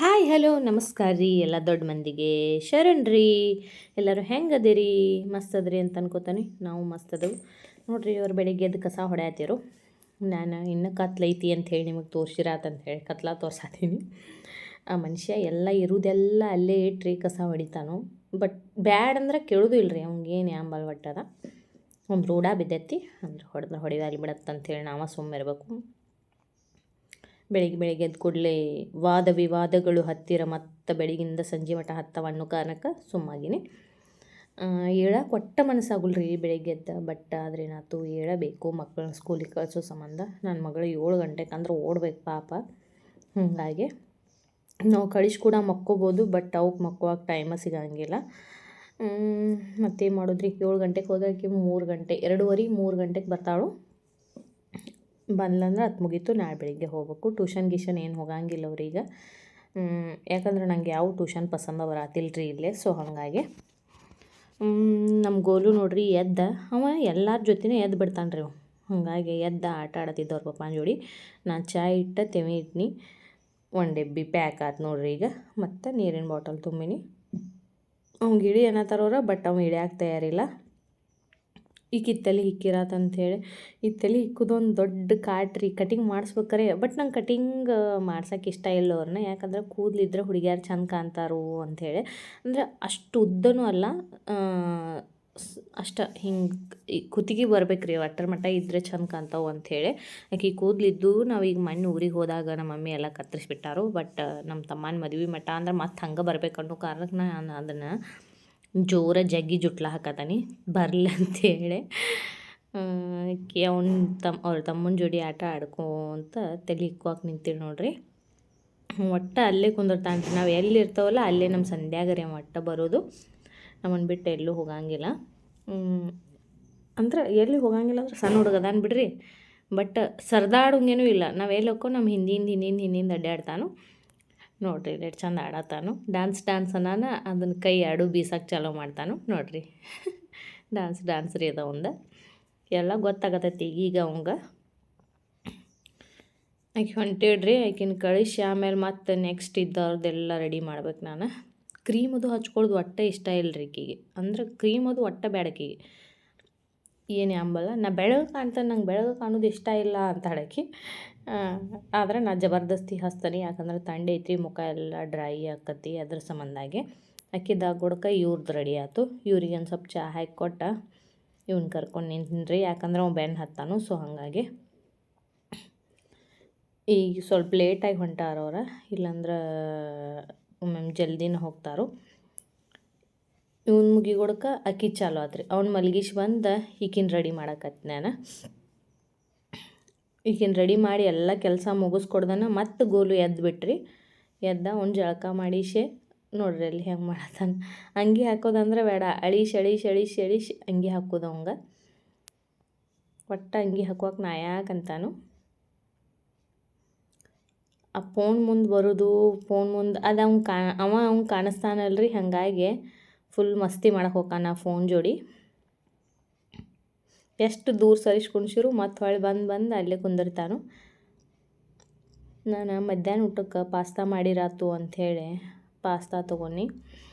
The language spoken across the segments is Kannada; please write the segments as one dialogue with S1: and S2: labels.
S1: ಹಾಯ್ ಹಲೋ ನಮಸ್ಕಾರ ರೀ ಎಲ್ಲ ದೊಡ್ಡ ಮಂದಿಗೆ ಶರಣ್ರಿ. ಎಲ್ಲರೂ ಹೆಂಗೆ ಅದಿರಿ? ಮಸ್ತ್ ಅದ್ರಿ ಅಂತ ಅನ್ಕೋತಾನೆ. ನಾವು ಮಸ್ತ್ ಅದೇವು ನೋಡ್ರಿ. ಅವ್ರು ಬೆಳಿಗ್ಗೆ ಎದ್ದು ಕಸ ಹೊಡ್ಯಾತಿರು. ನಾನು ಇನ್ನೂ ಕತ್ಲೈತಿ ಅಂತ ಹೇಳಿ ನಿಮಗೆ ತೋರಿಸಿರಾತಂತ ಹೇಳಿ ಕತ್ಲ ತೋರ್ಸಾತೀನಿ. ಆ ಮನುಷ್ಯ ಎಲ್ಲ ಇರುವುದೆಲ್ಲ ಅಲ್ಲೇ ಇಟ್ರಿ ಕಸ ಹೊಡಿತಾನು. ಬಟ್ ಬ್ಯಾಡ್ ಅಂದ್ರೆ ಕೇಳೋದು ಇಲ್ರಿ. ಅವ್ನಿಗೇನು ಯಾಂಬಲ್ ಒಟ್ಟದ ಒಂದು ರೂಢ ಬಿದ್ದೈತಿ ಅಂದ್ರೆ ಹೊಡಿದಾಲಿ ಬಿಡತ್ತಂತೇಳಿ ನಾವು ಸುಮ್ಮನಿರ್ಬೇಕು. ಬೆಳಿಗ್ಗೆ ಎದ್ದು ಕೂಡಲೇ ವಾದ ವಿವಾದಗಳು ಹತ್ತಿರ ಮತ್ತು ಬೆಳಗಿಂದ ಸಂಜೆ ಮಟ್ಟ ಹತ್ತವಣ್ಣು ಕಾರಣಕ್ಕೆ ಸುಮ್ಮಾಗಿನಿ. ಹೇಳಕ್ಕೆ ಒಟ್ಟ ಮನಸ್ಸಾಗಲ್ರಿ ಬೆಳಿಗ್ಗೆ ಎದ್ದು. ಬಟ್ ಆದರೆ ಏನಾಯ್ತು ಹೇಳಬೇಕು ಮಕ್ಕಳನ್ನ ಸ್ಕೂಲಿಗೆ ಕಳಿಸೋ ಸಂಬಂಧ. ನನ್ನ ಮಗಳು 7 ಗಂಟೆಗೆ ಅಂದ್ರೆ ಓಡ್ಬೇಕು ಪಾಪ. ಹಾಗಾಗಿ ನಾವು ಕಳಿಸಿ ಕೂಡ ಮಕ್ಕೋಬೋದು, ಬಟ್ ಅವಕ್ಕೆ ಮಕ್ಕೋಕ್ಕೆ ಟೈಮ ಸಿಗಂಗಿಲ್ಲ. ಮತ್ತೇನು ಮಾಡೋದ್ರಿ, 7 ಗಂಟೆಗೆ ಹೋದಾಕಿ 3 ಗಂಟೆ 2:30 3 ಗಂಟೆಗೆ ಬರ್ತಾಳು. ಬಂದ್ಲಂದ್ರೆ ಅದು ಮುಗೀತು. ನಾಳೆ ಬೆಳಿಗ್ಗೆ ಹೋಗ್ಬೇಕು. ಟ್ಯೂಷನ್ ಏನು ಹೋಗಂಗಿಲ್ಲ ಅವ್ರೀಗ. ಯಾಕಂದ್ರೆ ನಂಗೆ ಯಾವ ಟ್ಯೂಷನ್ ಪಸಂದ ಬರತ್ತಿಲ್ರಿ ಇಲ್ಲೇ. ಸೊ ಹಾಗಾಗಿ ನಮ್ಮ ಗೋಲು ನೋಡ್ರಿ ಎದ್ದ ಅವ ಎಲ್ಲರ ಜೊತೆನೇ ಎದ್ದು ಬಿಡ್ತಾನೆ ರೀ. ಹಾಗಾಗಿ ಎದ್ದ ಆಟ ಆಡತ್ತಿದ್ದವ್ರ ಪಪ್ಪನ ಜೋಡಿ. ನಾನು ಚಾಯ್ ಇಟ್ಟ ತೆವಿ ಇಟ್ನಿ. ಒಂದು ಡಬ್ಬಿ ಪ್ಯಾಕ್ ಆಯ್ತು ನೋಡ್ರಿ ಈಗ. ಮತ್ತು ನೀರಿನ ಬಾಟಲ್ ತುಂಬಿನಿ. ಅವ್ನಿಗೆ ಇಳಿ ಅನ್ನತ್ತಾರವ್ರ, ಬಟ್ ಅವ್ನು ಇಳಿಯಾಕೆ ತಯಾರಿಲ್ಲ. ಈಗ ತಲೆ ಹಿಕ್ಕಿರತ್ತಂಥೇಳಿ ಈ ತಲೆ ಹಿಕ್ಕುದೊಂದು ದೊಡ್ಡ ಕಾಟ್ರಿ. ಕಟಿಂಗ್ ಮಾಡಿಸ್ಬೇಕಾರೆ ಬಟ್ ನಂಗೆ ಕಟಿಂಗ್ ಮಾಡ್ಸೋಕೆ ಇಷ್ಟ ಇಲ್ಲ ಅವ್ರನ್ನ. ಯಾಕಂದ್ರೆ ಕೂದಲಿದ್ರೆ ಹುಡುಗಿಯಾರು ಚಂದ ಕಾಣ್ತಾರೋ ಅಂಥೇಳಿ. ಅಂದರೆ ಅಷ್ಟು ಉದ್ದನೂ ಅಲ್ಲ, ಅಷ್ಟು ಹಿಂಗೆ ಕುತ್ತಿಗೆ ಬರ್ಬೇಕು ರೀ ಅಷ್ಟರ ಮಟ್ಟ ಇದ್ದರೆ ಚಂದ ಕಾಣ್ತಾವೆ ಅಂಥೇಳಿ. ಆಕೆ ಕೂದಲಿದ್ದು ನಾವೀಗ ಮೊನ್ನೆ ಊರಿಗೆ ಹೋದಾಗ ನಮ್ಮ ಮಮ್ಮಿ ಎಲ್ಲ ಕತ್ತರಿಸ್ಬಿಟ್ಟಾರು. ಬಟ್ ನಮ್ಮ ತಮ್ಮನ ಮದುವೆ ಮಟ್ಟ ಅಂದ್ರೆ ಮತ್ತೆ ಹಂಗೆ ಬರ್ಬೇಕು ಅನ್ನೋ ಕಾರಣಕ್ಕೆ ನಾನು ಅದನ್ನು ಜೋರ ಜಗ್ಗಿ ಜುಟ್ಲ ಹಾಕತಾನೆ ಬರಲಿ ಅಂಥೇಳಿ. ಅವ್ರ ತಮ್ಮನ ಜೋಡಿ ಆಟ ಆಡ್ಕೊಂತ ತಲೆ ಇಕ್ಕೋಕೆ ನಿಂತೀವಿ ನೋಡ್ರಿ. ಒಟ್ಟು ಅಲ್ಲೇ ಕುಂದಿರ್ತಾನೆ ರೀ. ನಾವು ಎಲ್ಲಿ ಇರ್ತಾವಲ್ಲ ಅಲ್ಲೇ ನಮ್ಮ ಸಂಧ್ಯಾಗರೆ ಒಟ್ಟು ಬರೋದು. ನಮ್ಮನ್ನು ಬಿಟ್ಟು ಎಲ್ಲೂ ಹೋಗಂಗಿಲ್ಲ. ಅಂದ್ರೆ ಎಲ್ಲಿ ಹೋಗಂಗಿಲ್ಲ ಅಂದ್ರೆ ಸಣ್ಣ ಹುಡುಗದಾನ ಬಿಡ್ರಿ. ಬಟ್ ಸರ್ದಾಡಂಗೇನೂ ಇಲ್ಲ. ನಾವು ಎಲ್ಲಿ ಹೋಕ್ಕೋ ನಮ್ಮ ಹಿಂದಿಂದ ಅಡ್ಡಾಡ್ತಾನು ನೋಡ್ರಿ. ಎಷ್ಟು ಚಂದ ಆಡತ್ತಾನು. ಡ್ಯಾನ್ಸ್ ಅನ್ನಾನ ಅದನ್ನು ಕೈ ಆಡು ಬೀಸಕ್ಕೆ ಚಾಲೋ ಮಾಡ್ತಾನು ನೋಡ್ರಿ. ಡ್ಯಾನ್ಸ್ ರೀ ಅದ ಒಂದು ಎಲ್ಲ ಗೊತ್ತಾಗತ್ತೈತಿ ಈಗ ಅವಂಗೆ. ಆಕೆ ಹೊಂಟಿಡ್ರಿ. ಆಕಿನ ಕಳಿಸಿ ಆಮೇಲೆ ಮತ್ತೆ ನೆಕ್ಸ್ಟ್ ಇದ್ದವ್ರದ್ದೆಲ್ಲ ರೆಡಿ ಮಾಡ್ಬೇಕು ನಾನು. ಕ್ರೀಮ್ ಅದು ಹಚ್ಕೊಳ್ಳೋದು ಒಟ್ಟೆ ಇಷ್ಟ ಇಲ್ಲರಿ ಆಕಿಗೆ. ಅಂದ್ರೆ ಕ್ರೀಮ್ ಅದು ಒಟ್ಟೆ ಬೇಡ ಆಕಿಗೆ. ಏನು ಅಂಬಲ್ಲ. ನಾ ಬೆಳಗ್ಗೆ ಕಾಣ್ತಾನೆ, ನಂಗೆ ಬೆಳಗ್ಗೆ ಕಾಣೋದು ಇಷ್ಟ ಇಲ್ಲ ಅಂತ ಹೇಳಕ್ಕೆ. ಆದರೆ ನಾ ಜಬರ್ದಸ್ತಿ ಹಚ್ತಾನೆ. ಯಾಕಂದ್ರೆ ಥಂಡಿ ಐತಿ, ಮುಖ ಎಲ್ಲ ಡ್ರೈ ಆಕತಿ. ಅದ್ರ ಸಂಬಂಧಾಗಿ ಅಕ್ಕಿದಾಗ ಗುಡ್ಕ ಇವ್ರದ್ದು ರೆಡಿ ಆಯ್ತು. ಇವ್ರಿಗೆ ಒಂದು ಸ್ವಲ್ಪ ಚಹಾ ಹಾಕಿ ಕೊಟ್ಟ ಇವ್ನ ಕರ್ಕೊಂಡು ನಿಂತ್ರಿ. ಯಾಕಂದ್ರೆ ಅವ್ನು ಬೆನ್ನು ಹತ್ತಾನು. ಸೊ ಹಾಗಾಗಿ ಈಗ ಸ್ವಲ್ಪ ಲೇಟಾಗಿ ಹೊಂಟಾರವ್ರ. ಇಲ್ಲಾಂದ್ರೆ ಒಮ್ಮೊಮ್ಮೆ ಜಲ್ದಿನ ಹೋಗ್ತಾರೋ. ಇವ್ನ ಮುಗಿಗೊಡ್ಕ ಅಕ್ಕಿ ಚಾಲು ಆತ್ರಿ. ಅವ್ನು ಮಲ್ಗಿಸಿ ಬಂದು ಈಕಿನ ರೆಡಿ ಮಾಡಕತ್ತಿ ನಾನು. ಈಕಿನ ರೆಡಿ ಮಾಡಿ ಎಲ್ಲ ಕೆಲಸ ಮುಗಿಸ್ಕೊಡ್ದನ ಮತ್ತು ಗೋಲು ಎದ್ದು ಬಿಟ್ರಿ. ಎದ್ದ ಅವ್ನು ಜಳಕ ಮಾಡಿಸೆ ನೋಡ್ರಿ ಅಲ್ಲಿ ಹೆಂಗೆ ಮಾಡತ್ತಾನ. ಅಂಗಿ ಹಾಕೋದಂದ್ರೆ ಬೇಡ, ಅಳಿಸಿ ಅಂಗಿ ಹಾಕೋದು ಅವಂಗೆ. ಒಟ್ಟು ಅಂಗಿ ಹಾಕೋಕೆ ನಾ ಯಾಕಂತಾನು. ಆ ಫೋನ್ ಮುಂದೆ ಬರೋದು, ಫೋನ್ ಮುಂದೆ ಅದು ಅವ್ನು ಕಾಣಿಸ್ತಾನಲ್ರಿ. ಹಾಗಾಗಿ ಫುಲ್ ಮಸ್ತಿ ಮಾಡಕ್ಕೆ ಹೋಗಾನ ಫೋನ್ ಜೋಡಿ. ಎಷ್ಟು ದೂರ ಸರಿಸ್ಕೊಂಡ್ಸಿರು ಮತ್ತು ಹೊಳ್ಳಿ ಬಂದು ಅಲ್ಲೇ ಕುಂದಿರ್ತಾನು. ನಾನು ಮಧ್ಯಾಹ್ನ ಊಟಕ್ಕೆ ಪಾಸ್ತಾ ಮಾಡಿರಾತು ಅಂಥೇಳಿ ಪಾಸ್ತಾ ತೊಗೊಂಡು.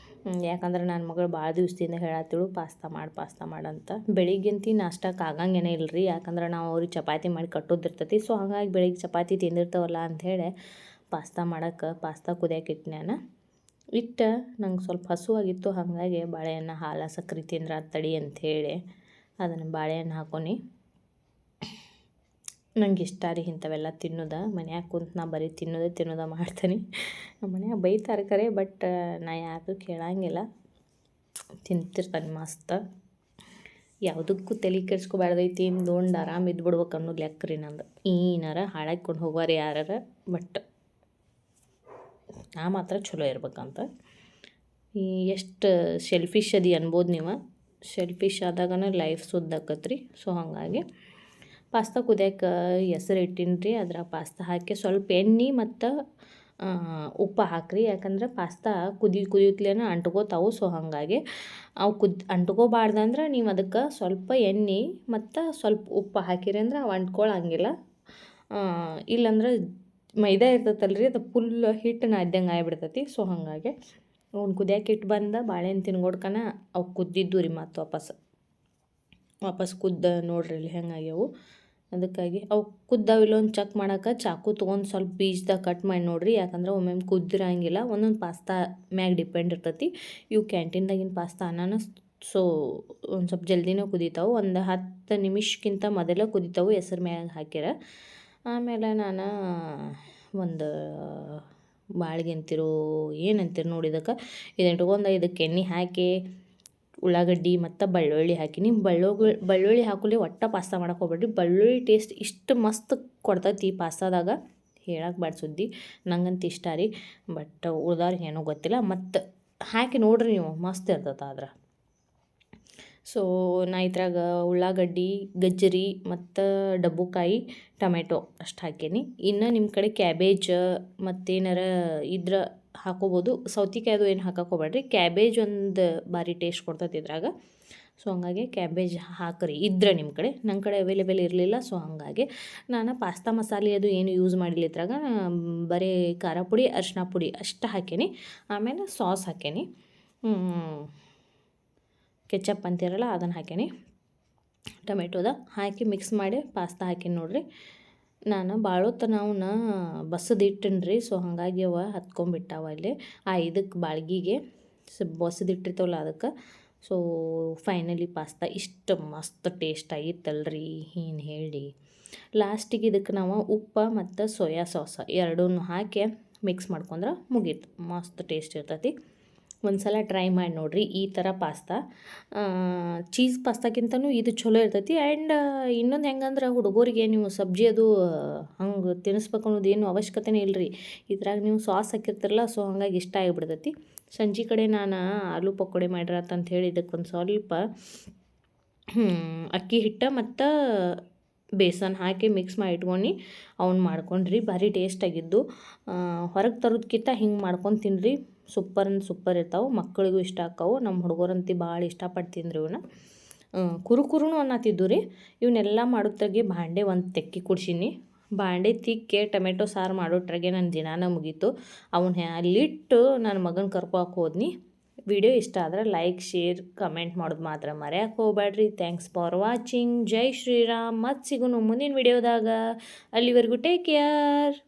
S1: ಯಾಕಂದ್ರೆ ನನ್ನ ಮಗಳು ಭಾಳ ದಿವಸದಿಂದ ಹೇಳತ್ತಿಳು ಪಾಸ್ತಾ ಮಾಡಂತ. ಬೆಳಿಗ್ಗೆಂತಿ ನಾಷ್ಟಕ್ಕೆ ಆಗಂಗೇನೇ ಇಲ್ಲರಿ. ಯಾಕಂದ್ರೆ ನಾವು ಅವ್ರಿಗೆ ಚಪಾತಿ ಮಾಡಿ ಕಟ್ಟೋದಿರ್ತೈತಿ. ಸೊ ಹಾಗಾಗಿ ಬೆಳಿಗ್ಗೆ ಚಪಾತಿ ತಿಂದಿರ್ತಾವಲ್ಲ ಅಂಥೇಳಿ ಪಾಸ್ತಾ ಕುದಿಯಕ್ಕೆ ಇಟ್ಟು ನಾನು ನಂಗೆ ಸ್ವಲ್ಪ ಹಸುವಾಗಿತ್ತು. ಹಾಗಾಗಿ ಬಾಳೆಹಣ್ಣು ಹಾಲು ಸಕ್ರೆ ತಿಂದ್ರೆ ತಡಿ ಅಂಥೇಳಿ ಅದನ್ನು ಬಾಳೆಹಣ್ಣು ಹಾಕೊಂಡು. ನಂಗೆ ಇಷ್ಟ ರೀ ಇಂಥವೆಲ್ಲ ತಿನ್ನೋದು. ಮನ್ಯಾಗ ಕುಂತು ನಾ ಬರೀ ತಿನ್ನೋದ ಮಾಡ್ತೀನಿ. ನಮ್ಮ ಮನ್ಯಾಗ ಬೈತಾರೆ ಕರೆ, ಬಟ್ ನಾ ಯಾರು ಕೇಳಂಗಿಲ್ಲ. ತಿಂತಿರ್ತಾನೆ ಮಸ್ತ್. ಯಾವುದಕ್ಕೂ ತಲೆ ಕೆಡ್ಸ್ಕೊಬಾರ್ದೈತಿ. ಇಂದೊಂದು ಆರಾಮ ಇದ್ಬಿಡ್ಬೇಕು ಅನ್ನೋದು ಲೆಕ್ಕ ರೀ ನಂದು. ಏನಾರ ಹಾಳಾಕೊಂಡು ಹೋಗೋರು ಯಾರಾರ, ಬಟ್ ನಾ ಮಾತ್ರ ಚಲೋ ಇರ್ಬೇಕಂತ. ಎಷ್ಟು ಶೆಲ್ಫಿಶ್ ಅದಿ ಅನ್ಬೋದು ನೀವು. ಶೆಲ್ಫಿಶ್ ಆದಾಗನ ಲೈಫ್ ಸುದ್ದಾಕತ್ರಿ. ಸೊ ಹಾಗಾಗಿ ಪಾಸ್ತಾ ಕುದಿಯೋಕೆ ಹೆಸರು ಇಟ್ಟಿನ್ರಿ. ಅದ್ರ ಪಾಸ್ತಾ ಹಾಕಿ ಸ್ವಲ್ಪ ಎಣ್ಣೆ ಮತ್ತು ಉಪ್ಪು ಹಾಕ್ರಿ. ಯಾಕಂದ್ರೆ ಪಾಸ್ತಾ ಕುದಿಯುತ್ತಲೇನ ಅಂಟ್ಕೋತಾವು. ಸೊ ಹಾಗಾಗಿ ಅವು ಅಂಟ್ಕೋಬಾರ್ದಂದ್ರೆ ನೀವು ಅದಕ್ಕೆ ಸ್ವಲ್ಪ ಎಣ್ಣೆ ಮತ್ತು ಸ್ವಲ್ಪ ಉಪ್ಪು ಹಾಕಿರಿ ಅಂದ್ರೆ ಅವು ಅಂಟ್ಕೊಳ್ಳಂಗಿಲ್ಲ. ಇಲ್ಲಾಂದ್ರೆ ಮೈದಾ ಇರ್ತೈತಲ್ರಿ ಅದು ಫುಲ್ ಹಿಟ್ಟು ನಾದ್ದಂಗೆ ಆಗಿಬಿಡ್ತೈತಿ. ಸೊ ಹಾಗಾಗಿ ಅವ್ನು ಕುದಿಯೋಕೆ ಇಟ್ಟು ಬಂದ ಬಾಳೆಹಣ್ಣು ತಿನ್ಕೊಡ್ಕನ ಅವು ಕುದ್ದಿದ್ದು ರೀ ಮತ್ತು ವಾಪಸ್ ನೋಡ್ರಿ ಇಲ್ಲಿ ಹೆಂಗಾಗ್ಯಾವು. ಅದಕ್ಕಾಗಿ ಅವು ಕುದ್ದಾವಿಲ್ಲ ಒಂದು ಚೆಕ್ ಮಾಡೋಕೆ ಚಾಕು ತೊಗೊಂಡು ಸ್ವಲ್ಪ ಬೀಜದಾಗ ಕಟ್ ಮಾಡಿ ನೋಡಿರಿ. ಯಾಕಂದ್ರೆ ಒಮ್ಮೊಮ್ಮೆ ಕುದ್ದಿರಂಗಿಲ್ಲ, ಒಂದೊಂದು ಪಾಸ್ತಾ ಮ್ಯಾಗ ಡಿಪೆಂಡ್ ಇರ್ತೈತಿ. ಇವು ಕ್ಯಾಂಟೀನ್ದಾಗಿನ ಪಾಸ್ತಾ ಅನ್ನನ ಸೊ ಒಂದು ಸ್ವಲ್ಪ ಜಲ್ದಿನೇ ಕುದೀತಾವೆ. ಒಂದು 10 ನಿಮಿಷಕ್ಕಿಂತ ಮೊದಲೇ ಕುದೀತಾವೆ ಹೆಸರು ಮ್ಯಾಗ ಹಾಕ್ಯಾರ. ಆಮೇಲೆ ನಾನು ಒಂದು ಬಾಳ್ಗೆ ಅಂತಿರೋ ಏನಂತೀರಿ ನೋಡಿ ಇದಕ್ಕೆ ಇಟ್ಕೊಂಡು ಇದಕ್ಕೆ ಎಣ್ಣೆ ಹಾಕಿ ಉಳ್ಳಾಗಡ್ಡಿ ಮತ್ತು ಬೆಳ್ಳುಳ್ಳಿ ಹಾಕಿನಿ. ಬೆಳ್ಳುಳ್ಳಿ ಹಾಕಲಿ ಒಟ್ಟು ಪಾಸ್ತಾ ಮಾಡಕ್ಕೆ ಹೋಗ್ಬೇಡ್ರಿ. ಬೆಳ್ಳುಳ್ಳಿ ಟೇಸ್ಟ್ ಇಷ್ಟು ಮಸ್ತ್ ಕೊಡ್ತೈತಿ ಪಾಸ್ತಾದಾಗ, ಹೇಳಕ್ಕೆ ಬ್ಯಾಡ ಸುದ್ದಿ. ನಂಗಂತ ಇಷ್ಟ ರೀ, ಬಟ್ ಉಳ್ದವ್ರಿಗೆ ಏನೋ ಗೊತ್ತಿಲ್ಲ. ಮತ್ತು ಹಾಕಿ ನೋಡ್ರಿ ನೀವು, ಮಸ್ತ್ ಇರ್ತೈತೆ ಆದ್ರೆ. ಸೊ ನಾ ಇದ್ರಾಗ ಉಳ್ಳಾಗಡ್ಡಿ, ಗಜ್ಜರಿ ಮತ್ತು ಡಬ್ಬುಕಾಯಿ, ಟೊಮೆಟೊ ಅಷ್ಟು ಹಾಕೀನಿ. ಇನ್ನು ನಿಮ್ಮ ಕಡೆ ಕ್ಯಾಬೇಜ್ ಮತ್ತೇನಾರ ಇದ್ರೆ ಹಾಕೋಬೋದು. ಸೌತೆಕಾಯಿ ಅದು ಏನು ಹಾಕಕ್ಕೆ ಹೋಗ್ಬೇಡ್ರಿ. ಕ್ಯಾಬೇಜ್ ಒಂದು ಬಾರಿ ಟೇಸ್ಟ್ ಕೊಡ್ತೈತಿ ಇದ್ರಾಗ. ಸೊ ಹಂಗಾಗಿ ಕ್ಯಾಬೇಜ್ ಹಾಕ್ರಿ ಇದ್ರೆ ನಿಮ್ಮ ಕಡೆ. ನನ್ನ ಕಡೆ ಅವೈಲೇಬಲ್ ಇರಲಿಲ್ಲ. ಸೊ ಹಾಗಾಗಿ ನಾನು ಪಾಸ್ತಾ ಮಸಾಲೆ ಅದು ಏನು ಯೂಸ್ ಮಾಡಿಲ್ಲ ಇದ್ರಾಗ. ಬರೀ ಖಾರ ಪುಡಿ, ಅರಿಶಿನ ಪುಡಿ ಅಷ್ಟು ಹಾಕೀನಿ. ಆಮೇಲೆ ಸಾಸ್ ಹಾಕೀನಿ, ಕೆಚಪ್ ಅಂತಿರಲ್ಲ ಅದನ್ನು ಹಾಕೀನಿ. ಟೊಮೆಟೊದ ಹಾಕಿ ಮಿಕ್ಸ್ ಮಾಡಿ ಪಾಸ್ತಾ ಹಾಕೀನಿ ನೋಡಿರಿ. ನಾನು ಭಾಳೊತ್ತು ಅವನ್ನ ಬಸದಿಟ್ಟೇನಿ ರೀ. ಸೊ ಹಾಗಾಗಿ ಅವ ಹತ್ಕೊಂಡ್ಬಿಟ್ಟಾವ ಅಲ್ಲಿ ಇದಕ್ಕೆ ಬಾಳ್ಗಿಗೆ ಬಸದಿಟ್ಟಿರ್ತಾವಲ್ಲ ಅದಕ್ಕೆ. ಸೊ ಫೈನಲಿ ಪಾಸ್ತಾ ಇಷ್ಟು ಮಸ್ತ್ ಟೇಸ್ಟ್ ಆಗಿತ್ತಲ್ರಿ, ಏನು ಹೇಳಿ. ಲಾಸ್ಟಿಗೆ ಇದಕ್ಕೆ ನಾವು ಉಪ್ಪು ಮತ್ತು ಸೋಯಾ ಸಾಸ್ ಎರಡನ್ನೂ ಹಾಕಿ ಮಿಕ್ಸ್ ಮಾಡ್ಕೊಂಡ್ರೆ ಮುಗೀತು. ಮಸ್ತ್ ಟೇಸ್ಟ್ ಇರ್ತೈತಿ. ಒಂದು ಸಲ ಟ್ರೈ ಮಾಡಿ ನೋಡಿರಿ ಈ ಥರ ಪಾಸ್ತಾ. ಚೀಸ್ ಪಾಸ್ತಾಕ್ಕಿಂತನೂ ಇದು ಚಲೋ ಇರ್ತೈತಿ. ಆ್ಯಂಡ್ ಇನ್ನೊಂದು ಹೆಂಗಂದ್ರೆ ಹುಡುಗರಿಗೆ ನೀವು ಸಬ್ಜಿ ಅದು ಹಂಗೆ ತಿನ್ನಿಸ್ಬೇಕು ಅನ್ನೋದು ಏನು ಅವಶ್ಯಕತೆನೇ ಇಲ್ಲ ರೀ. ಇದ್ರಾಗ ನೀವು ಸಾಸ್ ಹಾಕಿರ್ತಿರಲ್ಲ, ಸೊ ಹಂಗಾಗಿ ಇಷ್ಟ ಆಗಿಬಿಡ್ತೈತಿ. ಸಂಜೆ ಕಡೆ ನಾನು ಆಲೂ ಪಕೋಡೆ ಮಾಡಿರತ್ತಂತ ಹೇಳಿ ಇದಕ್ಕೆ ಒಂದು ಸ್ವಲ್ಪ ಅಕ್ಕಿ ಹಿಟ್ಟು ಮತ್ತು ಬೇಸನ್ ಹಾಕಿ ಮಿಕ್ಸ್ ಮಾಡಿ ಇಟ್ಕೊಂಡು ಅವ್ನು ಮಾಡ್ಕೊಂಡ್ರಿ. ಭಾರಿ ಟೇಸ್ಟಾಗಿದ್ದು. ಹೊರಗೆ ತರೋದಕ್ಕಿಂತ ಹಿಂಗೆ ಮಾಡ್ಕೊಂಡು ತಿನ್ನಿರಿ, ಸೂಪರ್ ಇರ್ತಾವೆ. ಮಕ್ಕಳಿಗೂ ಇಷ್ಟ ಆಕ್ಕವು. ನಮ್ಮ ಹುಡುಗರಂತೂ ಭಾಳ ಇಷ್ಟಪಟ್ಟು ತಿಂದ್ರು ಇವನ್ನ. ಕುರುನು ಅನ್ನತ್ತಿದ್ದು ರೀ. ಇವನ್ನೆಲ್ಲ ಮಾಡೋದ್ರಾಗೆ ಬಾಂಡೆ ಒಂದು ತೆಕ್ಕಿ ಕುಡ್ಸೀನಿ. ಬಾಂಡೆ ತಿಕ್ಕಿ ಟೊಮೆಟೊ ಸಾರು ಮಾಡೋಟ್ರಾಗೆ ನನ್ನ ದಿನಾನ ಮುಗೀತು. ಅವನ್ನ ಅಲ್ಲಿಟ್ಟು ನನ್ನ ಮಗನ ಕರ್ಕೊಳಕ್ಕೆ ಹೋದ್ನಿ. ವಿಡಿಯೋ ಇಷ್ಟ ಆದರೆ ಲೈಕ್, ಶೇರ್, ಕಮೆಂಟ್ ಮಾಡೋದು ಮಾತ್ರ ಮರೆಯೋಕೆ ಹೋಗ್ಬೇಡ್ರಿ. Thanks for watching. ಜೈ ಶ್ರೀರಾಮ್. ಮತ್ತೆ ಸಿಗೋಣ ಮುಂದಿನ ವಿಡಿಯೋದಾಗ. ಅಲ್ಲಿವರೆಗೂ ಟೇಕ್ ಕೇರ್.